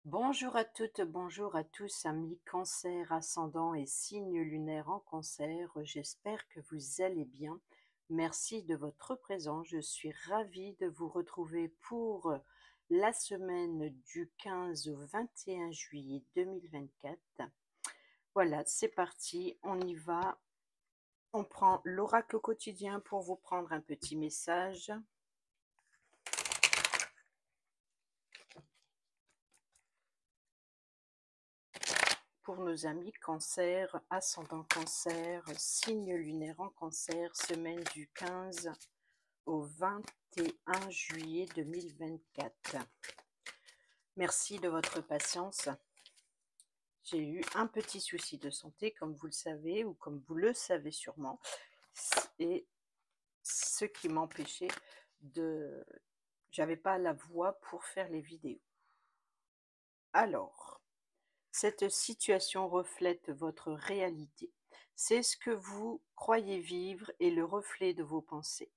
Bonjour à toutes, bonjour à tous, amis Cancer, ascendant et signe lunaire en Cancer. J'espère que vous allez bien. Merci de votre présence. Je suis ravie de vous retrouver pour la semaine du 15 au 21 juillet 2024. Voilà, c'est parti, on y va. On prend l'oracle quotidien pour vous prendre un petit message. Pour nos amis Cancer, ascendant Cancer, signe lunaire en Cancer, semaine du 15 au 21 juillet 2024. Merci de votre patience. J'ai eu un petit souci de santé, comme vous le savez, ou comme vous le savez sûrement, et ce qui m'empêchait de... J'avais pas la voix pour faire les vidéos. Alors, cette situation reflète votre réalité. C'est ce que vous croyez vivre et le reflet de vos pensées,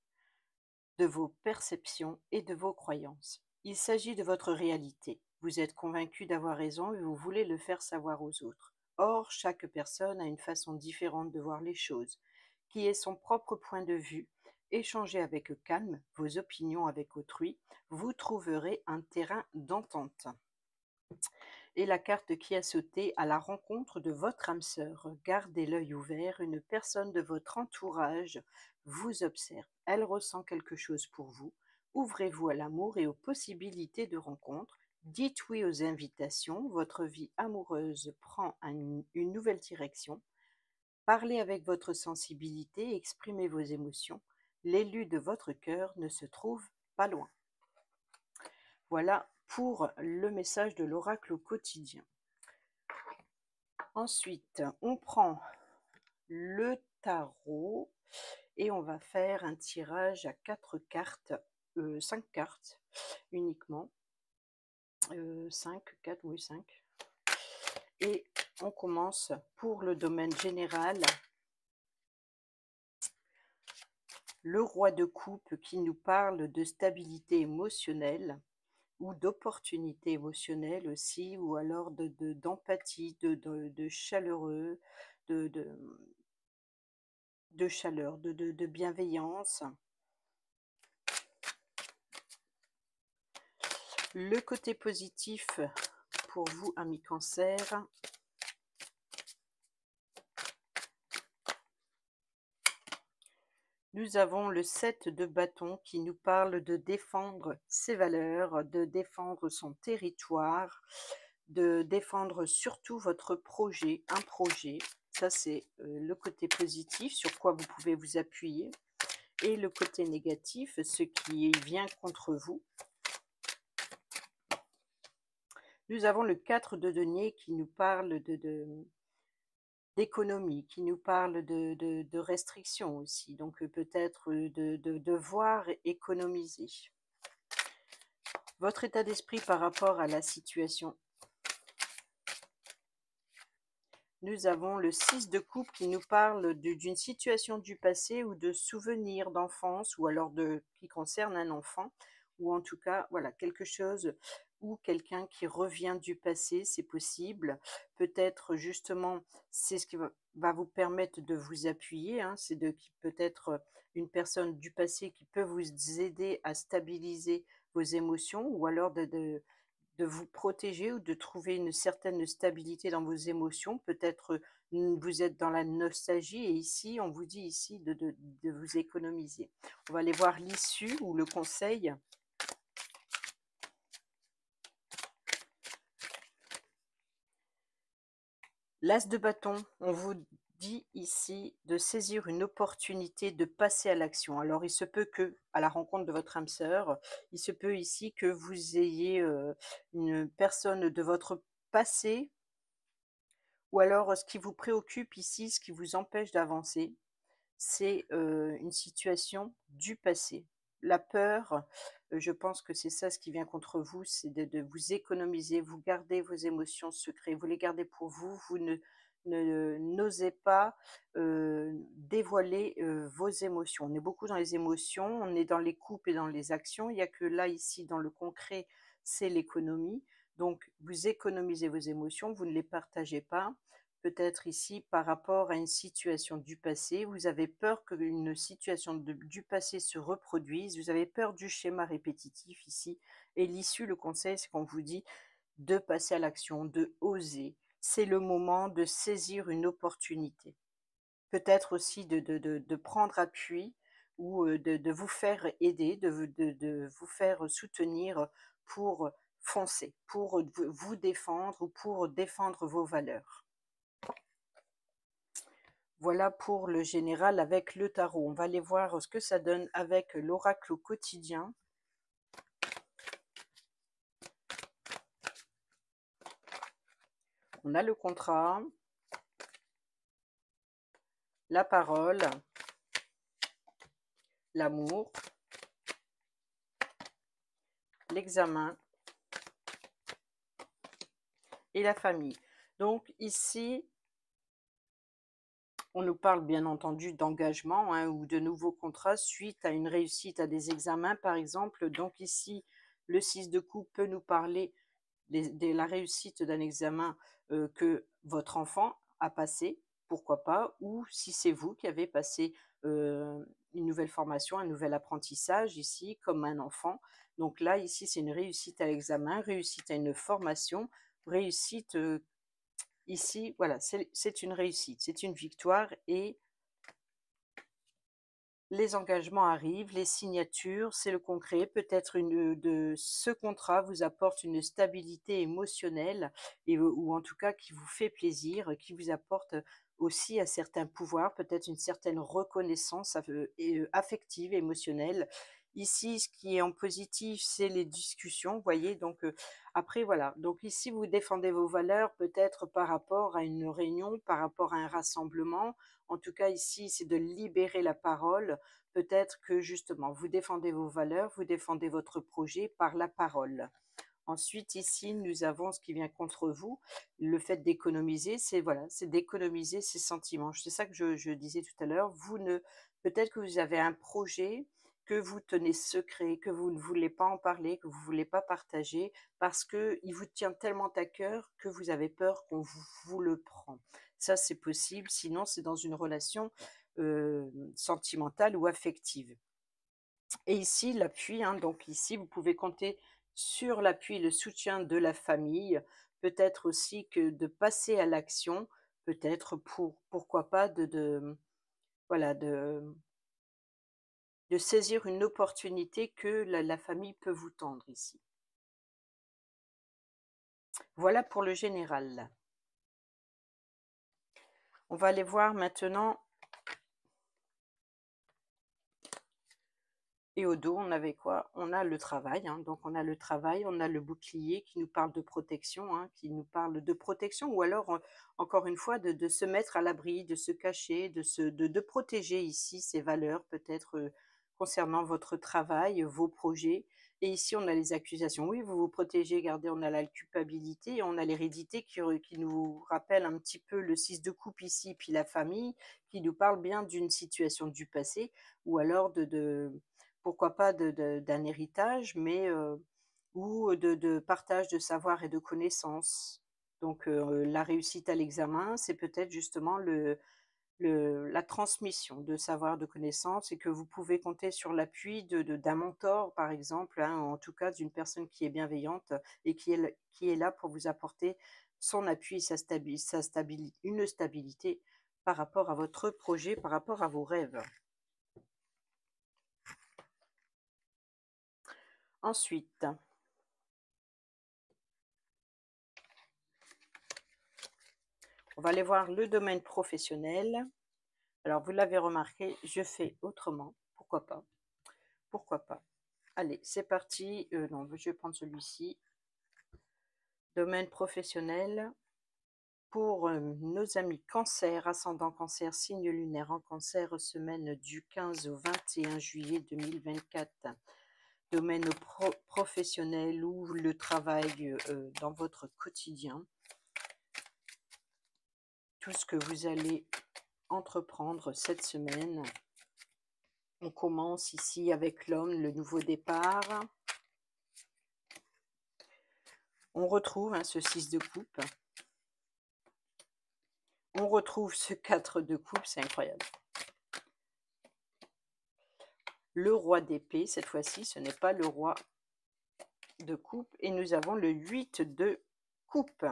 de vos perceptions et de vos croyances. Il s'agit de votre réalité. Vous êtes convaincu d'avoir raison et vous voulez le faire savoir aux autres. Or, chaque personne a une façon différente de voir les choses, qui est son propre point de vue. Échangez avec calme vos opinions avec autrui, vous trouverez un terrain d'entente. Et la carte qui a sauté à la rencontre de votre âme sœur. Gardez l'œil ouvert, une personne de votre entourage vous observe. Elle ressent quelque chose pour vous. Ouvrez-vous à l'amour et aux possibilités de rencontre. Dites oui aux invitations. Votre vie amoureuse prend une nouvelle direction. Parlez avec votre sensibilité, exprimez vos émotions. L'élu de votre cœur ne se trouve pas loin. Voilà pour le message de l'oracle au quotidien. Ensuite, on prend le tarot et on va faire un tirage à 4 cartes, 5 cartes uniquement. 5, 4, oui 5. Et on commence pour le domaine général. Le roi de coupe qui nous parle de stabilité émotionnelle ou d'opportunité émotionnelle aussi, ou alors d'empathie, de chaleureux, de, de, de chaleur, de bienveillance. Le côté positif pour vous, amis Cancer. Nous avons le 7 de bâton qui nous parle de défendre ses valeurs, de défendre son territoire, de défendre surtout votre projet, un projet. Ça, c'est le côté positif sur quoi vous pouvez vous appuyer. Et le côté négatif, ce qui vient contre vous. Nous avons le 4 de denier qui nous parle d'économie, qui nous parle de restrictions aussi, donc peut-être de devoir économiser. Votre état d'esprit par rapport à la situation. Nous avons le 6 de coupe qui nous parle d'une situation du passé ou de souvenirs d'enfance, ou alors qui concerne un enfant, ou en tout cas, voilà, quelque chose ou quelqu'un qui revient du passé, c'est possible. Peut-être justement, c'est ce qui va vous permettre de vous appuyer, hein, c'est peut-être une personne du passé qui peut vous aider à stabiliser vos émotions, ou alors de vous protéger ou de trouver une certaine stabilité dans vos émotions. Peut-être vous êtes dans la nostalgie et ici, on vous dit ici de vous économiser. On va aller voir l'issue ou le conseil. L'as de bâton, on vous dit ici de saisir une opportunité de passer à l'action. Alors, il se peut que, à la rencontre de votre âme sœur, il se peut ici que vous ayez une personne de votre passé, ou alors ce qui vous préoccupe ici, ce qui vous empêche d'avancer, c'est une situation du passé. La peur, je pense que c'est ça ce qui vient contre vous, c'est de vous économiser, vous gardez vos émotions secrètes, vous les gardez pour vous, vous n'osez pas dévoiler vos émotions. On est beaucoup dans les émotions, on est dans les coupes et dans les actions. Il n'y a que là, ici, dans le concret, c'est l'économie. Donc, vous économisez vos émotions, vous ne les partagez pas. Peut-être ici par rapport à une situation du passé, vous avez peur qu'une situation du passé se reproduise, vous avez peur du schéma répétitif ici. Et l'issue, le conseil, c'est qu'on vous dit de passer à l'action, de oser. C'est le moment de saisir une opportunité. Peut-être aussi de prendre appui ou de vous faire aider, de vous faire soutenir pour foncer, pour vous défendre ou pour défendre vos valeurs. Voilà pour le général avec le tarot. On va aller voir ce que ça donne avec l'oracle au quotidien. On a le contrat, la parole, l'amour, l'examen et la famille. Donc ici, on nous parle bien entendu d'engagement hein, ou de nouveaux contrats suite à une réussite à des examens, par exemple. Donc ici, le 6 de coupe peut nous parler de la réussite d'un examen que votre enfant a passé, pourquoi pas, ou si c'est vous qui avez passé une nouvelle formation, un nouvel apprentissage ici, comme un enfant. Donc là, ici, c'est une réussite à l'examen, réussite à une formation, réussite ici, voilà, c'est une réussite, c'est une victoire et les engagements arrivent, les signatures, c'est le concret. Peut-être de ce contrat vous apporte une stabilité émotionnelle et, ou en tout cas qui vous fait plaisir, qui vous apporte aussi un certain pouvoir, peut-être une certaine reconnaissance affective, émotionnelle. Ici, ce qui est en positif, c'est les discussions, vous voyez. Donc après, voilà. Donc ici, vous défendez vos valeurs peut-être par rapport à une réunion, par rapport à un rassemblement. En tout cas, ici, c'est de libérer la parole. Peut-être que justement, vous défendez vos valeurs, vous défendez votre projet par la parole. Ensuite, ici, nous avons ce qui vient contre vous, le fait d'économiser, c'est voilà, c'est d'économiser ses sentiments. C'est ça que je disais tout à l'heure. Peut-être que vous avez un projet que vous tenez secret, que vous ne voulez pas en parler, que vous ne voulez pas partager, parce qu'il vous tient tellement à cœur que vous avez peur qu'on vous le prend. Ça, c'est possible. Sinon, c'est dans une relation sentimentale ou affective. Et ici, l'appui, hein, donc ici, vous pouvez compter sur l'appui et le soutien de la famille, peut-être aussi que de passer à l'action, peut-être pourquoi pas, voilà, de saisir une opportunité que la famille peut vous tendre ici. Voilà pour le général. On va aller voir maintenant. Et au dos, on avait quoi? On a le travail, hein, donc on a le travail, on a le bouclier qui nous parle de protection, hein, qui nous parle de protection ou alors, encore une fois, de se mettre à l'abri, de se cacher, de protéger ici ses valeurs peut-être, concernant votre travail, vos projets. Et ici, on a les accusations. Oui, vous vous protégez, regardez, on a la culpabilité et on a l'hérédité qui nous rappelle un petit peu le 6 de coupe ici, puis la famille, qui nous parle bien d'une situation du passé ou alors pourquoi pas d'un héritage, mais ou de partage de savoir et de connaissances. Donc la réussite à l'examen, c'est peut-être justement la transmission de savoir, de connaissances et que vous pouvez compter sur l'appui d'un mentor, par exemple, hein, en tout cas d'une personne qui est bienveillante et qui est là pour vous apporter son appui et une stabilité par rapport à votre projet, par rapport à vos rêves. Ensuite, on va aller voir le domaine professionnel. Alors, vous l'avez remarqué, je fais autrement. Pourquoi pas? Pourquoi pas? Allez, c'est parti. Non, je vais prendre celui-ci. Domaine professionnel. Pour nos amis cancer, ascendant cancer, signe lunaire en cancer, semaine du 15 au 21 juillet 2024. Domaine professionnel ou le travail dans votre quotidien. Tout ce que vous allez entreprendre cette semaine. On commence ici avec l'homme, le nouveau départ. On retrouve hein, ce 6 de coupe. On retrouve ce 4 de coupe, c'est incroyable. Le roi d'épée, cette fois-ci, ce n'est pas le roi de coupe. Et nous avons le 8 de coupe.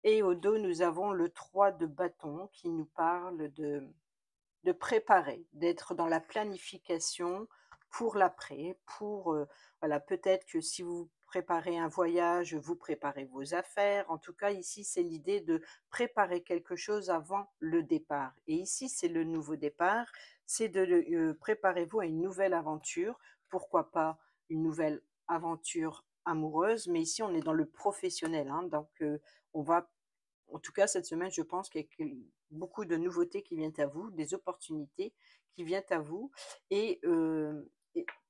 Et au dos, nous avons le 3 de bâton qui nous parle de préparer, d'être dans la planification pour l'après, pour, voilà, peut-être que si vous préparez un voyage, vous préparez vos affaires. En tout cas, ici, c'est l'idée de préparer quelque chose avant le départ. Et ici, c'est le nouveau départ, c'est de préparez-vous à une nouvelle aventure, pourquoi pas une nouvelle aventure amoureuse, mais ici, on est dans le professionnel, hein, donc on va en tout cas, cette semaine, je pense qu'il y a beaucoup de nouveautés qui viennent à vous, des opportunités qui viennent à vous et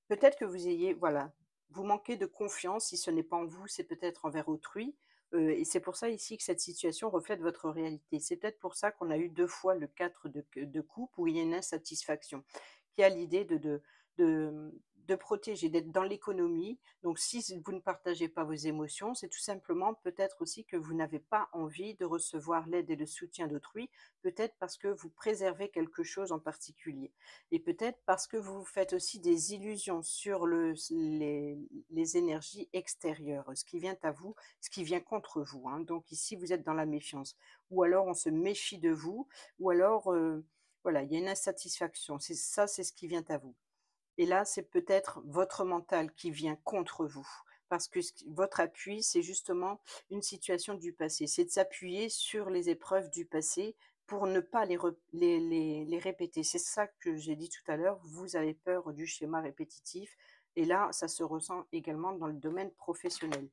peut-être que vous ayez voilà, vous manquez de confiance. Si ce n'est pas en vous, c'est peut-être envers autrui, et c'est pour ça ici que cette situation reflète votre réalité. C'est peut-être pour ça qu'on a eu 2 fois le 4 de coupe où il y a une insatisfaction, qui a l'idée de de protéger, d'être dans l'économie. Donc si vous ne partagez pas vos émotions, c'est tout simplement peut-être aussi que vous n'avez pas envie de recevoir l'aide et le soutien d'autrui, peut-être parce que vous préservez quelque chose en particulier et peut-être parce que vous vous faites aussi des illusions sur les énergies extérieures, ce qui vient à vous, ce qui vient contre vous, hein. Donc ici, vous êtes dans la méfiance ou alors on se méfie de vous ou alors, voilà, il y a une insatisfaction. C'est ça, c'est ce qui vient à vous. Et là, c'est peut-être votre mental qui vient contre vous. Parce que votre appui, c'est justement une situation du passé. C'est de s'appuyer sur les épreuves du passé pour ne pas les répéter. C'est ça que j'ai dit tout à l'heure. Vous avez peur du schéma répétitif. Et là, ça se ressent également dans le domaine professionnel.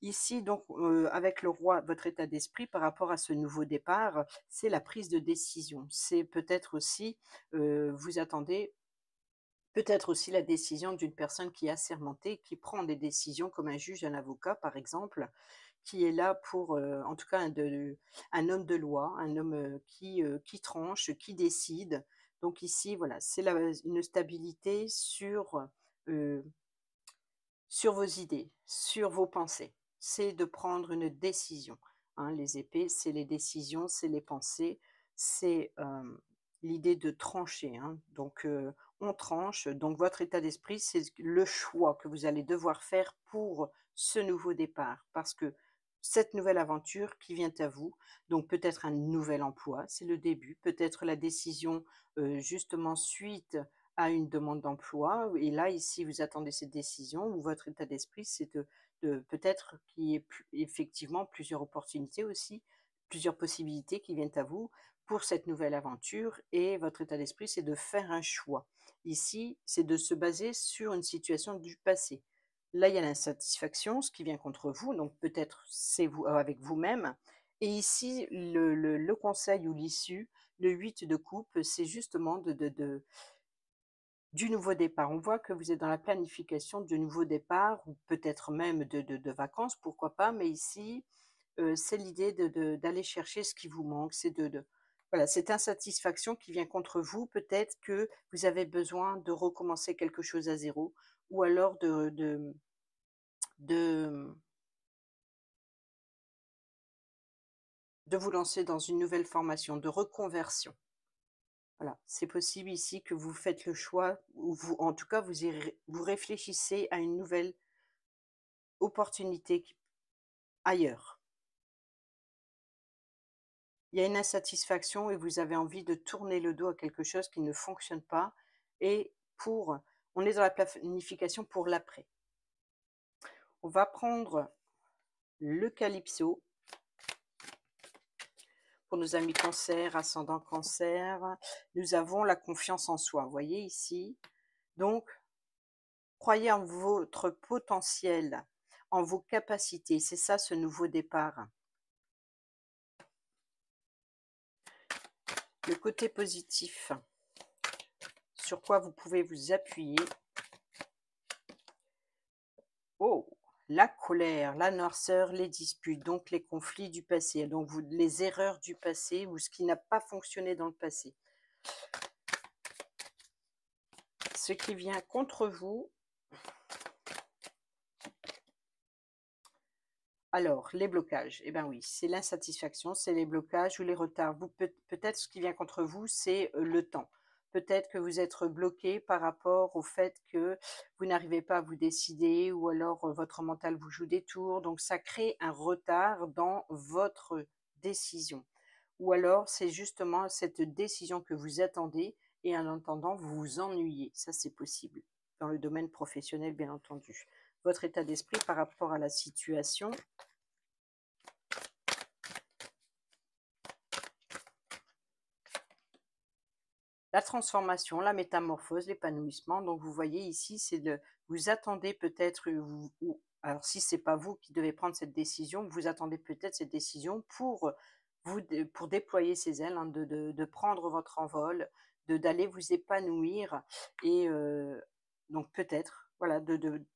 Ici, donc, avec le roi, votre état d'esprit par rapport à ce nouveau départ, c'est la prise de décision. C'est peut-être aussi, vous attendez peut-être aussi la décision d'une personne qui est assermentée, qui prend des décisions comme un juge, un avocat par exemple, qui est là pour, en tout cas un homme de loi, un homme, qui tranche, qui décide. Donc ici, voilà, c'est une stabilité heu, sur vos idées, sur vos pensées. C'est de prendre une décision, hein. Les épées, c'est les décisions, c'est les pensées, c'est, l'idée de trancher, hein. Donc, on tranche, donc votre état d'esprit, c'est le choix que vous allez devoir faire pour ce nouveau départ. Parce que cette nouvelle aventure qui vient à vous, donc peut-être un nouvel emploi, c'est le début, peut-être la décision, justement suite à une demande d'emploi et là, ici, vous attendez cette décision ou votre état d'esprit, c'est de peut-être qu'il y ait effectivement plusieurs opportunités aussi, plusieurs possibilités qui viennent à vous pour cette nouvelle aventure et votre état d'esprit, c'est de faire un choix. Ici, c'est de se baser sur une situation du passé. Là, il y a l'insatisfaction, ce qui vient contre vous, donc peut-être c'est vous avec vous-même. Et ici, le conseil ou l'issue, le 8 de coupe, c'est justement du nouveau départ. On voit que vous êtes dans la planification du nouveau départ ou peut-être même de vacances, pourquoi pas, mais ici, c'est l'idée d'aller chercher ce qui vous manque, c'est voilà, cette insatisfaction qui vient contre vous, peut-être que vous avez besoin de recommencer quelque chose à zéro ou alors de de vous lancer dans une nouvelle formation, de reconversion. Voilà, c'est possible ici que vous faites le choix ou vous en tout cas vous réfléchissez à une nouvelle opportunité ailleurs. Il y a une insatisfaction et vous avez envie de tourner le dos à quelque chose qui ne fonctionne pas et on est dans la planification pour l'après. On va prendre le calypso pour nos amis cancer, ascendant cancer. Nous avons la confiance en soi, vous voyez ici. Donc, croyez en votre potentiel, en vos capacités. C'est ça ce nouveau départ. Le côté positif, sur quoi vous pouvez vous appuyer. Oh! La colère, la noirceur, les disputes, donc les conflits du passé, donc les erreurs du passé ou ce qui n'a pas fonctionné dans le passé. Ce qui vient contre vous, Alors, les blocages, eh ben oui, c'est l'insatisfaction, c'est les blocages ou les retards. Vous peut-être ce qui vient contre vous, c'est, le temps. Peut-être que vous êtes bloqué par rapport au fait que vous n'arrivez pas à vous décider ou alors, votre mental vous joue des tours, donc ça crée un retard dans votre décision. Ou alors c'est justement cette décision que vous attendez et en attendant vous vous ennuyez. Ça, c'est possible, dans le domaine professionnel, bien entendu. Votre état d'esprit par rapport à la situation. La transformation, la métamorphose, l'épanouissement, donc vous voyez ici, c'est de vous attendez peut-être, ou alors si c'est pas vous qui devez prendre cette décision, vous attendez peut-être cette décision pour, pour déployer ses ailes, hein, de prendre votre envol, de d'aller vous épanouir et donc peut-être, voilà, de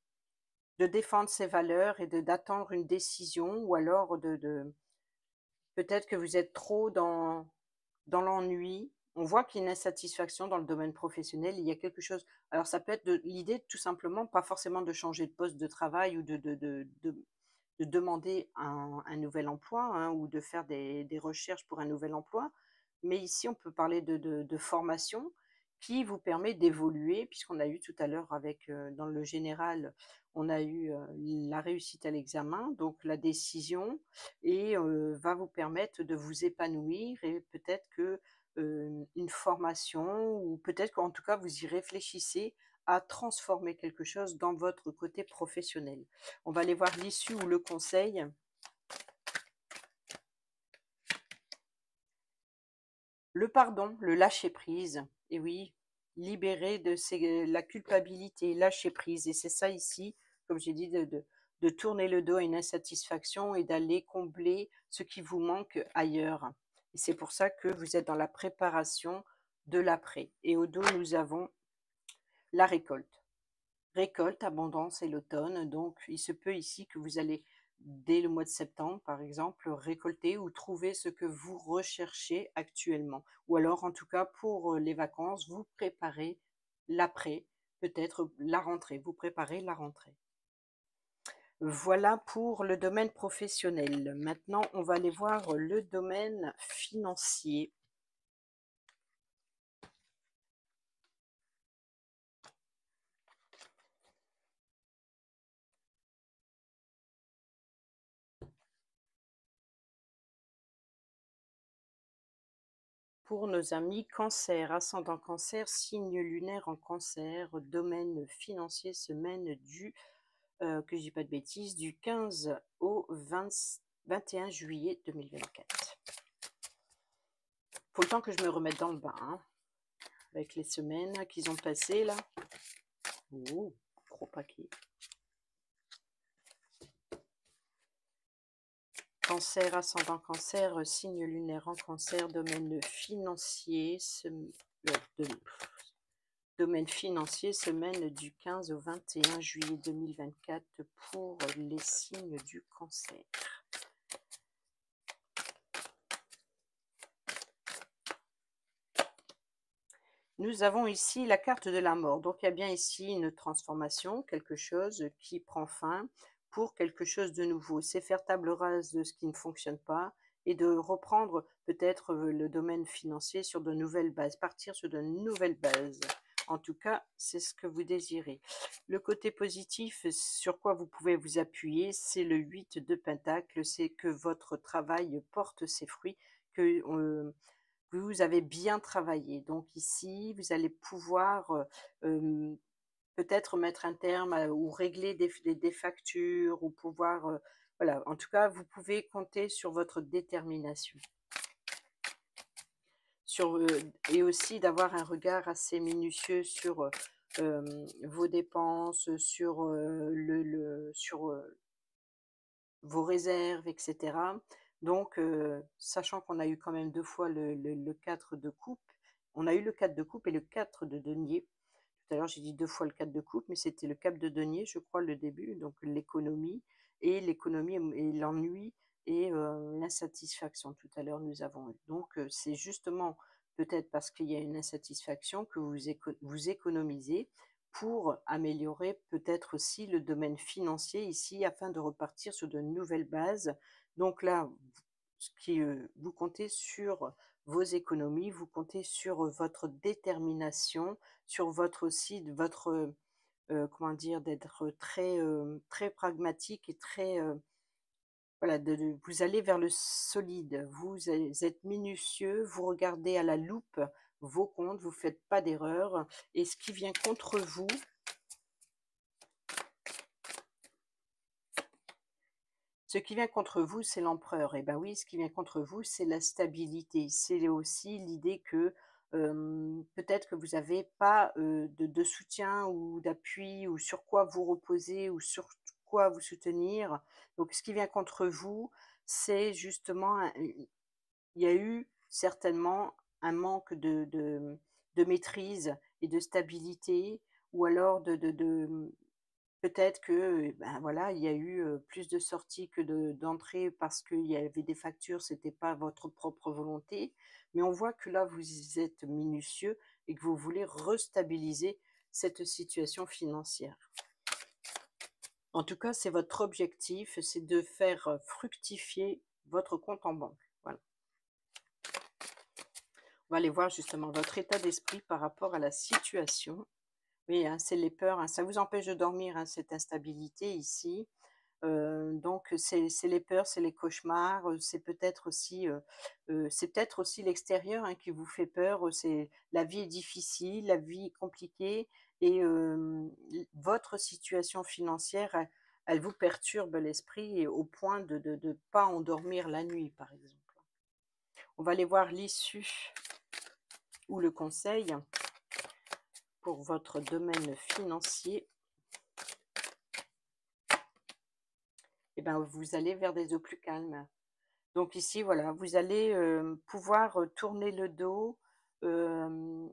défendre ses valeurs et de d'attendre une décision ou alors de peut-être que vous êtes trop dans l'ennui. On voit qu'il y a une insatisfaction dans le domaine professionnel. Il y a quelque chose, alors ça peut être de l'idée tout simplement, pas forcément de changer de poste de travail ou de demander un nouvel emploi, hein, ou de faire des recherches pour un nouvel emploi. Mais ici, on peut parler de formation qui vous permet d'évoluer, puisqu'on a eu tout à l'heure avec, dans le général, on a eu, la réussite à l'examen, donc la décision et va vous permettre de vous épanouir et peut-être que, une formation ou peut-être qu'en tout cas vous y réfléchissez à transformer quelque chose dans votre côté professionnel. On va aller voir l'issue ou le conseil. Le pardon, le lâcher prise, et oui, libérer de la culpabilité, lâcher prise et c'est ça ici, comme j'ai dit, de tourner le dos à une insatisfaction et d'aller combler ce qui vous manque ailleurs. Et c'est pour ça que vous êtes dans la préparation de l'après et au dos, nous avons la récolte. Récolte, abondance et l'automne. Donc, il se peut ici que vous allez, dès le mois de septembre, par exemple, récolter ou trouver ce que vous recherchez actuellement. Ou alors, en tout cas, pour les vacances, vous préparez l'après, peut-être la rentrée. Vous préparez la rentrée. Voilà pour le domaine professionnel. Maintenant, on va aller voir le domaine financier. Pour nos amis cancer, ascendant cancer, signe lunaire en cancer, domaine financier, semaine du, que je dis pas de bêtises, du 15 au 21 juillet 2024. Faut le temps que je me remette dans le bain, hein, avec les semaines qu'ils ont passées là. Oh, gros paquet. Cancer, ascendant cancer, signe lunaire en cancer, domaine financier, domaine financier, semaine du 15 au 21 juillet 2024 pour les signes du cancer. Nous avons ici la carte de la mort. Donc il y a bien ici une transformation, quelque chose qui prend fin pour quelque chose de nouveau. C'est faire table rase de ce qui ne fonctionne pas et de reprendre peut-être le domaine financier sur de nouvelles bases, partir sur de nouvelles bases. En tout cas, c'est ce que vous désirez. Le côté positif sur quoi vous pouvez vous appuyer, c'est le 8 de Pentacle, c'est que votre travail porte ses fruits, que vous avez bien travaillé. Donc ici, vous allez pouvoir peut-être mettre un terme ou régler des factures ou pouvoir, voilà, en tout cas, vous pouvez compter sur votre détermination. Sur, et aussi d'avoir un regard assez minutieux sur vos dépenses, sur, sur vos réserves, etc. Donc, sachant qu'on a eu quand même 2 fois le 4 de coupe, on a eu le 4 de coupe et le 4 de denier. Tout à l'heure, j'ai dit 2 fois le 4 de coupe, mais c'était le 4 de denier, je crois, le début, donc l'économie et l'ennui et l'insatisfaction. Tout à l'heure, nous avons eu. Donc, c'est justement peut-être parce qu'il y a une insatisfaction que vous économisez pour améliorer peut-être aussi le domaine financier ici afin de repartir sur de nouvelles bases. Donc là, vous comptez sur vos économies, vous comptez sur votre détermination, sur votre aussi votre, comment dire? D'être très, très pragmatique et très, voilà, vous allez vers le solide. Vous êtes minutieux, vous regardez à la loupe vos comptes, vous faites pas d'erreur et ce qui vient contre vous, c'est l'empereur. Et ben oui, ce qui vient contre vous, c'est la stabilité. C'est aussi l'idée que, peut-être que vous n'avez pas, de soutien ou d'appui ou sur quoi vous reposer ou sur quoi vous soutenir. Donc ce qui vient contre vous, c'est justement il y a eu certainement un manque de maîtrise et de stabilité ou alors peut-être que, ben, voilà, il y a eu, plus de sorties que d'entrées parce qu'il y avait des factures, c'était pas votre propre volonté. Mais on voit que là, vous êtes minutieux et que vous voulez restabiliser cette situation financière. En tout cas, c'est votre objectif, c'est de faire, fructifier votre compte en banque. Voilà. On va aller voir justement votre état d'esprit par rapport à la situation. Oui, hein, c'est les peurs, hein, ça vous empêche de dormir, hein, cette instabilité ici. Donc c'est les peurs, c'est les cauchemars, c'est peut-être aussi l'extérieur, hein, qui vous fait peur, c'est la vie est difficile, la vie est compliquée et votre situation financière, elle vous perturbe l'esprit et au point de pas endormir la nuit, par exemple. On va aller voir l'issue ou le conseil pour votre domaine financier. Et ben, vous allez vers des eaux plus calmes. Donc ici, voilà, vous allez, pouvoir, tourner le dos, hem,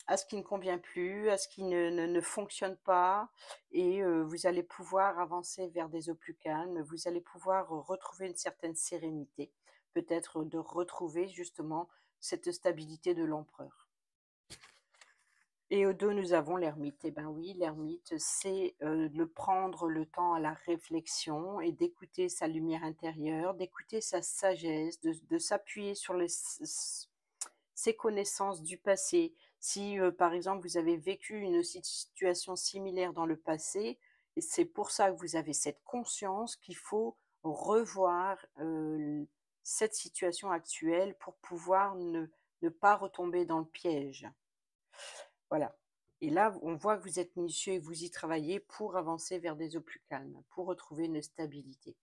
à ce qui ne convient plus, à ce qui ne fonctionne pas et vous allez pouvoir avancer vers des eaux plus calmes. Vous allez pouvoir retrouver une certaine sérénité, peut-être de retrouver justement cette stabilité de l'empereur. Et au dos, nous avons l'ermite. Eh ben oui, l'ermite, c'est, de prendre le temps à la réflexion et d'écouter sa lumière intérieure, d'écouter sa sagesse, de s'appuyer sur ses connaissances du passé. Si, par exemple, vous avez vécu une situation similaire dans le passé, et c'est pour ça que vous avez cette conscience qu'il faut revoir, cette situation actuelle pour pouvoir ne pas retomber dans le piège. Voilà. Et là, on voit que vous êtes minutieux et vous y travaillez pour avancer vers des eaux plus calmes, pour retrouver une stabilité.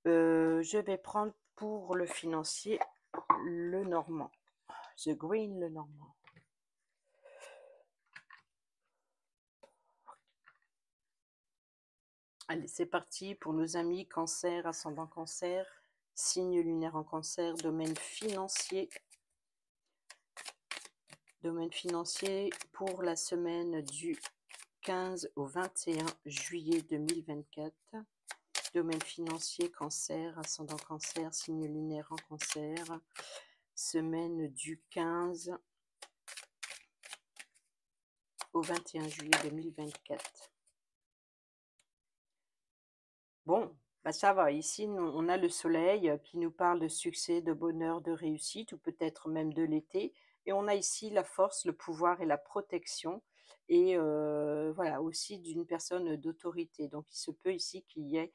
Je vais prendre pour le financier le normand. The Green, le normand. Allez, c'est parti pour nos amis cancer, ascendant cancer, signe lunaire en cancer, domaine financier. Domaine financier pour la semaine du 15 au 21 juillet 2024. Domaine financier, cancer, ascendant cancer, signe lunaire en cancer, semaine du 15 au 21 juillet 2024. Bon, bah ça va, ici on a le soleil qui nous parle de succès, de bonheur, de réussite ou peut-être même de l'été. Et on a ici la force, le pouvoir et la protection et voilà, aussi d'une personne d'autorité. Donc il se peut ici qu'il y ait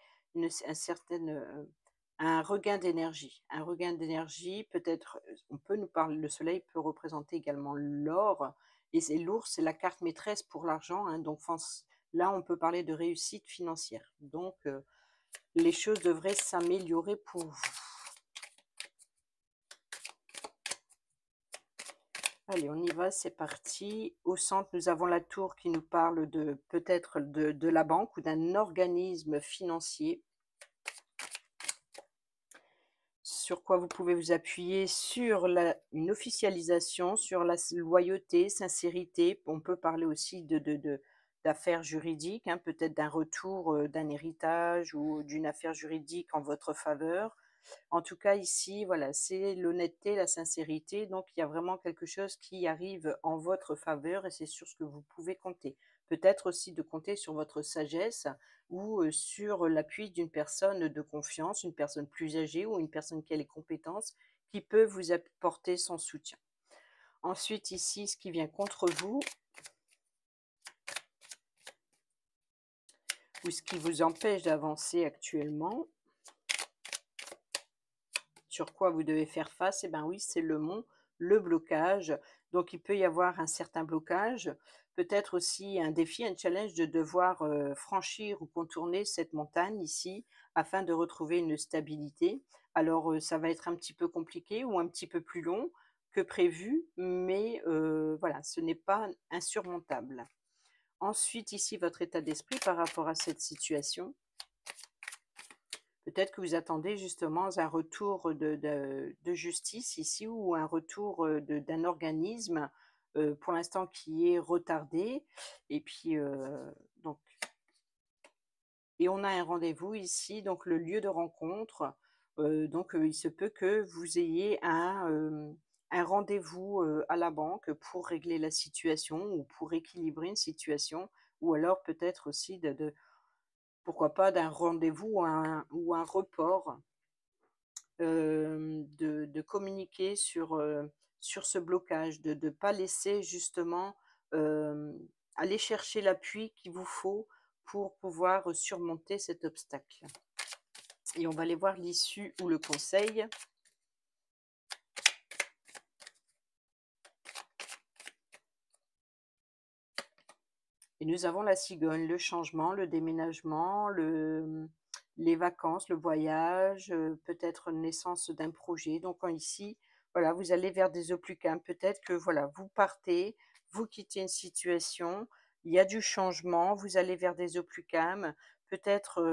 un regain d'énergie, peut-être, on peut nous parler, le soleil peut représenter également l'or, et c'est l'ours, c'est la carte maîtresse pour l'argent, hein, donc là on peut parler de réussite financière. Donc les choses devraient s'améliorer pour vous. Allez, on y va, c'est parti. Au centre, nous avons la tour qui nous parle de peut-être de la banque ou d'un organisme financier. Sur quoi vous pouvez vous appuyer sur une officialisation, sur la loyauté, sincérité. On peut parler aussi d'affaires juridiques, hein, peut-être d'un retour d'un héritage ou d'une affaire juridique en votre faveur. En tout cas, ici, voilà, c'est l'honnêteté, la sincérité. Donc, il y a vraiment quelque chose qui arrive en votre faveur et c'est sur ce que vous pouvez compter. Peut-être aussi de compter sur votre sagesse ou sur l'appui d'une personne de confiance, une personne plus âgée ou une personne qui a les compétences qui peut vous apporter son soutien. Ensuite, ici, ce qui vient contre vous ou ce qui vous empêche d'avancer actuellement, sur quoi vous devez faire face, eh bien oui, c'est le mont, le blocage. Donc, il peut y avoir un certain blocage, peut-être aussi un défi, un challenge de devoir franchir ou contourner cette montagne ici afin de retrouver une stabilité. Alors, ça va être un petit peu compliqué ou un petit peu plus long que prévu, mais voilà, ce n'est pas insurmontable. Ensuite, ici, votre état d'esprit par rapport à cette situation. Peut-être que vous attendez justement un retour de justice ici ou un retour d'un organisme pour l'instant qui est retardé. Et puis, donc, et on a un rendez-vous ici, donc le lieu de rencontre. Donc, il se peut que vous ayez un rendez-vous à la banque pour régler la situation ou pour équilibrer une situation, ou alors peut-être aussi pourquoi pas d'un rendez-vous ou un report de communiquer sur ce blocage, de ne pas laisser justement aller chercher l'appui qu'il vous faut pour pouvoir surmonter cet obstacle. Et on va aller voir l'issue ou le conseil. Et nous avons la cigogne, le changement, le déménagement, les vacances, le voyage, peut-être naissance d'un projet. Donc ici, voilà, vous allez vers des eaux plus calmes. Peut-être que voilà, vous partez, vous quittez une situation, il y a du changement, vous allez vers des eaux plus calmes. Peut-être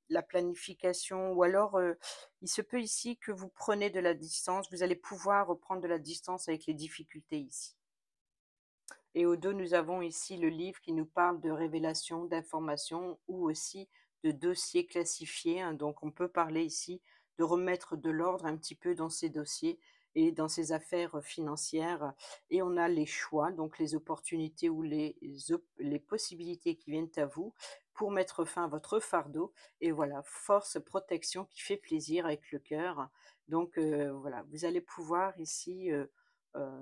la planification, ou alors il se peut ici que vous prenez de la distance. Vous allez pouvoir prendre de la distance avec les difficultés ici. Et au dos, nous avons ici le livre qui nous parle de révélation, d'informations ou aussi de dossiers classifiés, hein. Donc, on peut parler ici de remettre de l'ordre un petit peu dans ces dossiers et dans ces affaires financières. Et on a les choix, donc les opportunités ou les possibilités qui viennent à vous pour mettre fin à votre fardeau. Et voilà, force, protection qui fait plaisir avec le cœur. Donc, voilà, vous allez pouvoir ici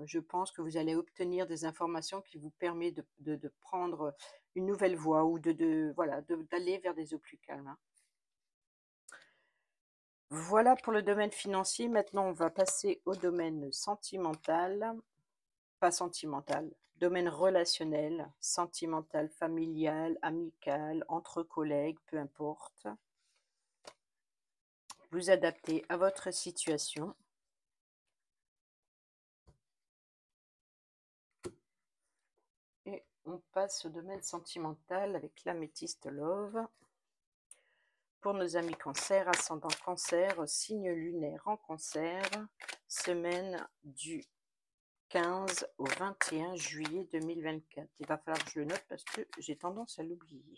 je pense que vous allez obtenir des informations qui vous permettent de prendre une nouvelle voie ou voilà, d'aller vers des eaux plus calmes, hein. Voilà pour le domaine financier. Maintenant, on va passer au domaine sentimental, pas sentimental, domaine relationnel, sentimental, familial, amical, entre collègues, peu importe. Vous adaptez à votre situation. Et on passe au domaine sentimental avec l'améthyste love. Pour nos amis cancer, ascendant cancer, signe lunaire en cancer, semaine du 15 au 21 juillet 2024. Il va falloir que je le note parce que j'ai tendance à l'oublier.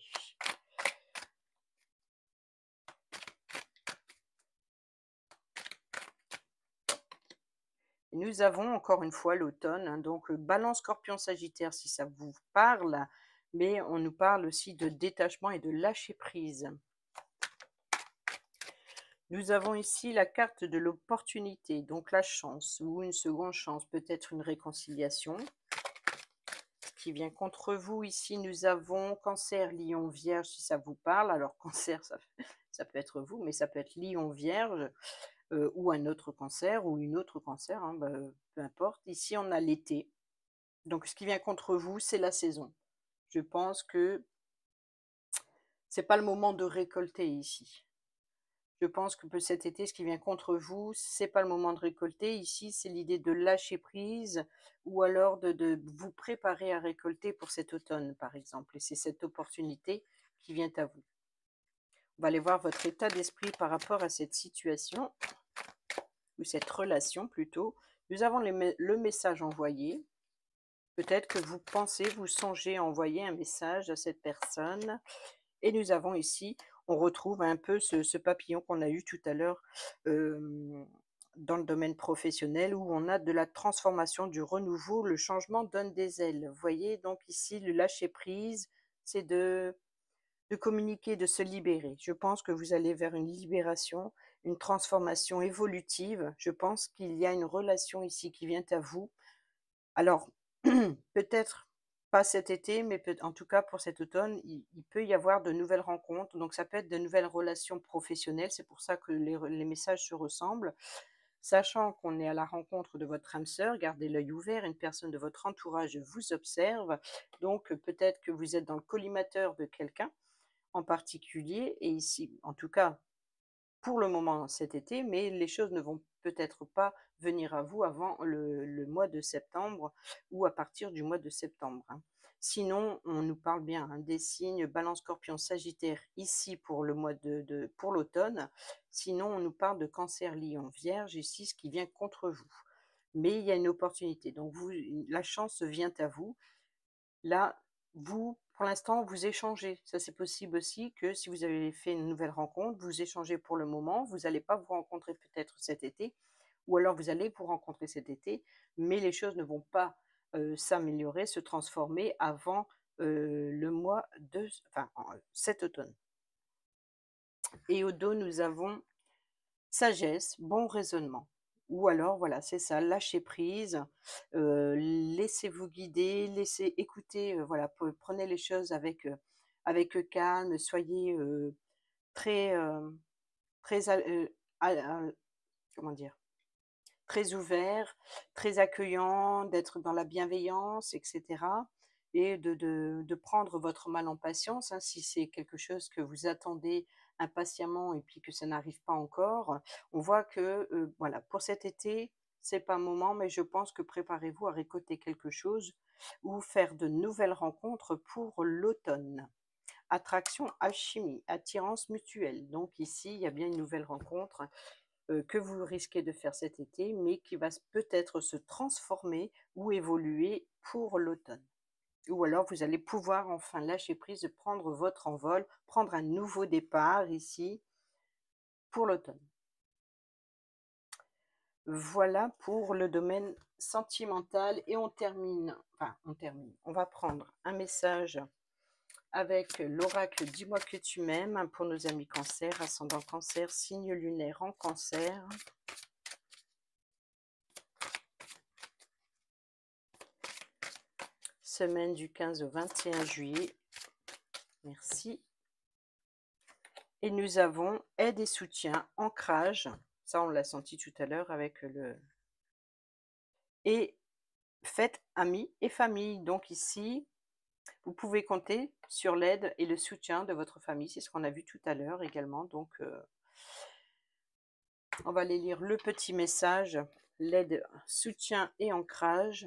Nous avons encore une fois l'automne, hein, donc Balance, Scorpion, Sagittaire si ça vous parle, mais on nous parle aussi de détachement et de lâcher prise. Nous avons ici la carte de l'opportunité, donc la chance ou une seconde chance, peut-être une réconciliation qui vient contre vous. Ici, nous avons Cancer, Lion, Vierge, si ça vous parle. Alors, Cancer, ça peut être vous, mais ça peut être Lion, Vierge, ou un autre Cancer, ou une autre Cancer, hein, peu importe. Ici, on a l'été. Donc, ce qui vient contre vous, c'est la saison. Je pense que c'est pas le moment de récolter ici. Je pense que cet été, ce qui vient contre vous, c'est pas le moment de récolter. Ici, c'est l'idée de lâcher prise ou alors de vous préparer à récolter pour cet automne, par exemple. Et c'est cette opportunité qui vient à vous. On va aller voir votre état d'esprit par rapport à cette situation, ou cette relation plutôt. Nous avons le message envoyé. Peut-être que vous pensez, vous songez à envoyer un message à cette personne. Et nous avons ici, on retrouve un peu ce papillon qu'on a eu tout à l'heure, hem, dans le domaine professionnel où on a de la transformation, du renouveau, le changement donne des ailes. Vous voyez? Donc ici, le lâcher prise, c'est de communiquer, de se libérer. Je pense que vous allez vers une libération, une transformation évolutive. Je pense qu'il y a une relation ici qui vient à vous. Alors, peut-être pas cet été, mais en tout cas pour cet automne, il peut y avoir de nouvelles rencontres. Donc ça peut être de nouvelles relations professionnelles. C'est pour ça que les messages se ressemblent. Sachant qu'on est à la rencontre de votre âme sœur, gardez l'œil ouvert, une personne de votre entourage vous observe. Donc peut-être que vous êtes dans le collimateur de quelqu'un en particulier, et ici, en tout cas, pour le moment cet été, mais les choses ne vont peut-être pas venir à vous avant le mois de septembre ou à partir du mois de septembre, hein. Sinon, on nous parle bien, hein, des signes Balance, Scorpion, Sagittaire ici pour le mois pour l'automne. Sinon, on nous parle de Cancer, Lion, Vierge ici, ce qui vient contre vous. Mais il y a une opportunité. Donc vous, la chance vient à vous. Là, vous, pour l'instant, vous échangez. Ça, c'est possible aussi que si vous avez fait une nouvelle rencontre, vous échangez pour le moment. Vous n'allez pas vous rencontrer peut-être cet été, ou alors vous allez vous rencontrer cet été, mais les choses ne vont pas s'améliorer, se transformer avant le mois de, enfin, cet automne. Et au dos, nous avons sagesse, bon raisonnement. Ou alors, voilà, c'est ça, lâcher prise, laissez-vous guider, laissez écouter, voilà, prenez les choses avec calme, soyez très, très, comment dire, très ouvert, très accueillant, d'être dans la bienveillance, et cetera, et de prendre votre mal en patience, hein, si c'est quelque chose que vous attendez impatiemment et puis que ça n'arrive pas encore. On voit que, voilà, pour cet été, c'est pas le moment, mais je pense que préparez-vous à récolter quelque chose ou faire de nouvelles rencontres pour l'automne. Attraction, alchimie, attirance mutuelle. Donc ici, il y a bien une nouvelle rencontre que vous risquez de faire cet été, mais qui va peut-être se transformer ou évoluer pour l'automne. Ou alors vous allez pouvoir enfin lâcher prise, prendre votre envol, prendre un nouveau départ ici pour l'automne. Voilà pour le domaine sentimental, et on va prendre un message avec l'oracle Dis-moi que tu m'aimes pour nos amis Cancer, ascendant Cancer, signe lunaire en Cancer. Semaine du 15 au 21 juillet. Merci. Et nous avons aide et soutien, ancrage. Ça, on l'a senti tout à l'heure avec le... Et faites amis et famille. Donc ici, vous pouvez compter sur l'aide et le soutien de votre famille. C'est ce qu'on a vu tout à l'heure également. Donc, on va aller lire le petit message. L'aide, soutien et ancrage.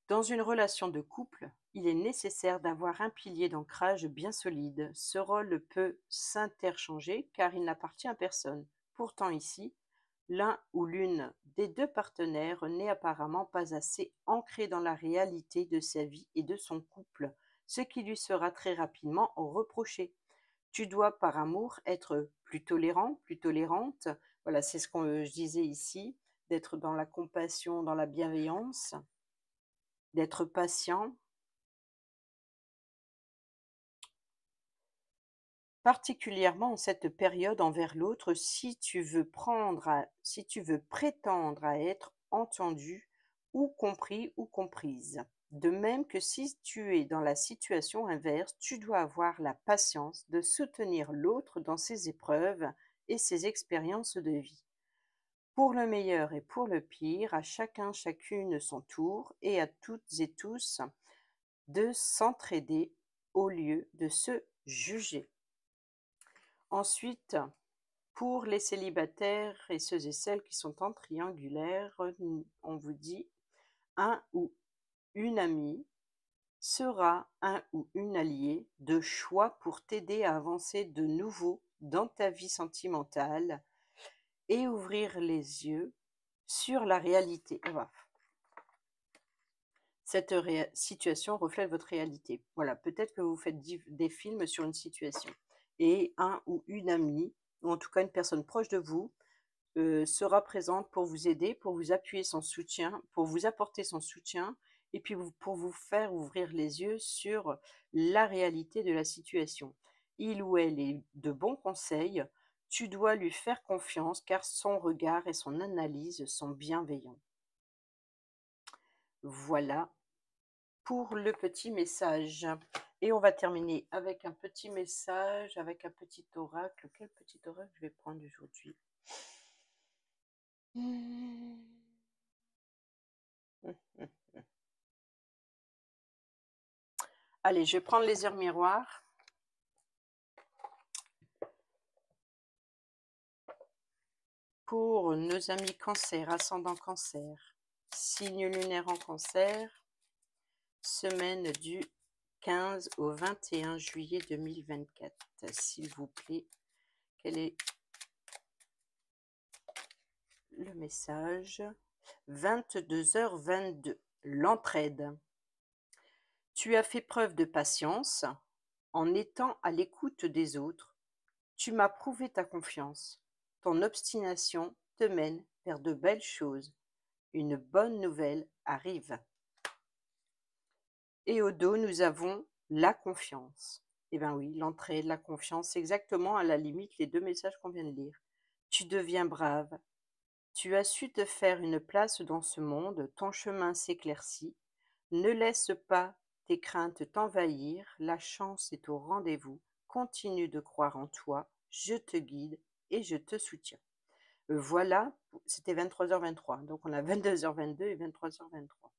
Dans une relation de couple, il est nécessaire d'avoir un pilier d'ancrage bien solide. Ce rôle peut s'interchanger car il n'appartient à personne. Pourtant ici, l'un ou l'une des deux partenaires n'est apparemment pas assez ancré dans la réalité de sa vie et de son couple, ce qui lui sera très rapidement reproché. Tu dois, par amour, être plus tolérant, plus tolérante. Voilà, c'est ce que je disais ici, d'être dans la compassion, dans la bienveillance, d'être patient, particulièrement en cette période envers l'autre, si tu veux prétendre à être entendu ou compris ou comprise. De même que si tu es dans la situation inverse, tu dois avoir la patience de soutenir l'autre dans ses épreuves et ses expériences de vie. Pour le meilleur et pour le pire, à chacun, chacune son tour, et à toutes et tous de s'entraider au lieu de se juger. Ensuite, pour les célibataires et ceux et celles qui sont en triangulaire, on vous dit un ou une amie sera un ou une alliée de choix pour t'aider à avancer de nouveau dans ta vie sentimentale et ouvrir les yeux sur la réalité. Cette situation reflète votre réalité. Voilà, peut-être que vous faites des films sur une situation et un ou une amie, ou en tout cas une personne proche de vous, sera présente pour vous aider, pour vous appuyer son soutien, pour vous apporter son soutien et puis pour vous faire ouvrir les yeux sur la réalité de la situation. Il ou elle est de bons conseils, tu dois lui faire confiance car son regard et son analyse sont bienveillants. Voilà pour le petit message. Et on va terminer avec un petit message, avec un petit oracle. Quel petit oracle je vais prendre aujourd'hui? Mmh. Allez, je vais prendre les heures miroirs. Pour nos amis cancer, ascendant cancer, signe lunaire en cancer, semaine du 15 au 21 juillet 2024. S'il vous plaît, quel est le message? 22h22, l'entraide. Tu as fait preuve de patience en étant à l'écoute des autres. Tu m'as prouvé ta confiance. Ton obstination te mène vers de belles choses. Une bonne nouvelle arrive. Et au dos, nous avons la confiance. Eh bien oui, l'entrée, la confiance, c'est exactement à la limite les deux messages qu'on vient de lire. Tu deviens brave. Tu as su te faire une place dans ce monde. Ton chemin s'éclaircit. Ne laisse pas tes craintes t'envahir. La chance est au rendez-vous. Continue de croire en toi. Je te guide et je te soutiens. Voilà, c'était 23h23. Donc on a 22h22 et 23h23.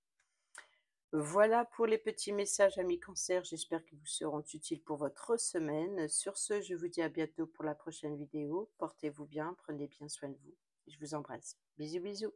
Voilà pour les petits messages amis cancer, j'espère qu'ils vous seront utiles pour votre semaine. Sur ce, je vous dis à bientôt pour la prochaine vidéo. Portez-vous bien, prenez bien soin de vous. Je vous embrasse. Bisous bisous.